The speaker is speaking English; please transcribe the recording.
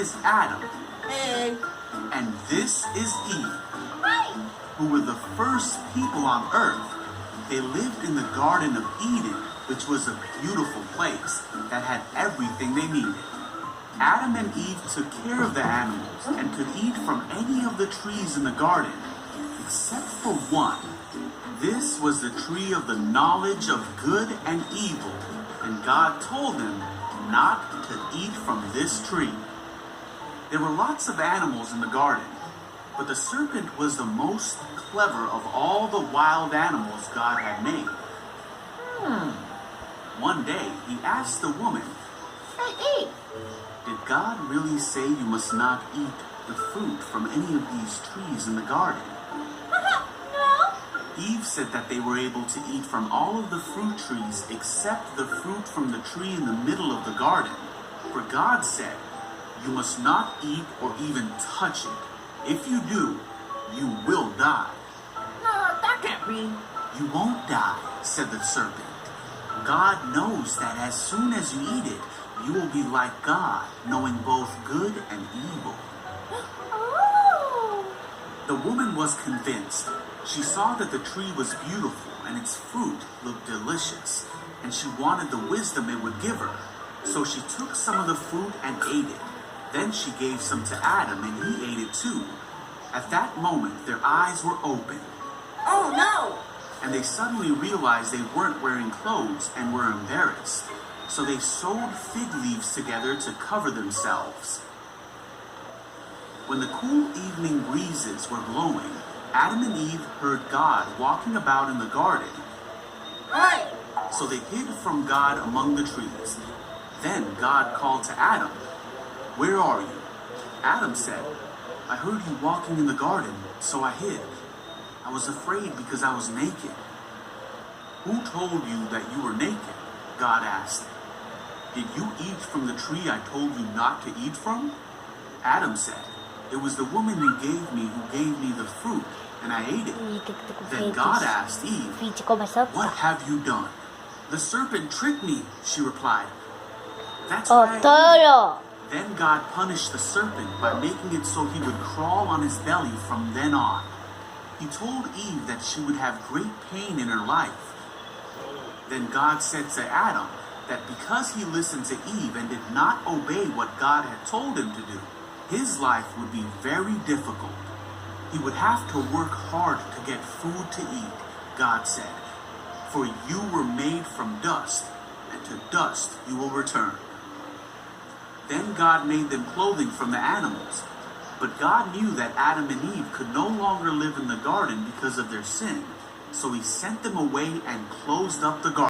is Adam. Hey. And this is Eve, Hi. who were the first people on earth. They lived in the Garden of Eden, which was a beautiful place that had everything they needed. Adam and Eve took care of the animals and could eat from any of the trees in the garden, except for one. This was the tree of the knowledge of good and evil, and God told them not to eat from this tree. There were lots of animals in the garden, but the serpent was the most clever of all the wild animals God had made. One day, he asked the woman, Hey, "Did God really say you must not eat the fruit from any of these trees in the garden?" No. Eve said that they were able to eat from all of the fruit trees except the fruit from the tree in the middle of the garden. For God said, "You must not eat or even touch it. If you do, you will die." No, that can't be. "You won't die," said the serpent. "God knows that as soon as you eat it, you will be like God, knowing both good and evil." Oh. The woman was convinced. She saw that the tree was beautiful and its fruit looked delicious, and she wanted the wisdom it would give her. So she took some of the fruit and ate it. Then she gave some to Adam, and he ate it too. At that moment, their eyes were open, Oh no. and they suddenly realized they weren't wearing clothes and were embarrassed. So they sewed fig leaves together to cover themselves. When the cool evening breezes were blowing, Adam and Eve heard God walking about in the garden. Hi. So they hid from God among the trees. Then God called to Adam, "Where are you?" Adam said, "I heard you walking in the garden, so I hid. I was afraid because I was naked." "Who told you that you were naked?" God asked. "Did you eat from the tree I told you not to eat from?" Adam said, "It was the woman you gave me who gave me the fruit, and I ate it." Then God asked Eve, "What have you done?" "The serpent tricked me," she replied. "That's why I ate it." Then God punished the serpent by making it so he would crawl on his belly from then on. He told Eve that she would have great pain in her life. Then God said to Adam that because he listened to Eve and did not obey what God had told him to do, his life would be very difficult. He would have to work hard to get food to eat, God said. "For you were made from dust, and to dust you will return." Then God made them clothing from the animals. But God knew that Adam and Eve could no longer live in the garden because of their sin. So he sent them away and closed up the garden.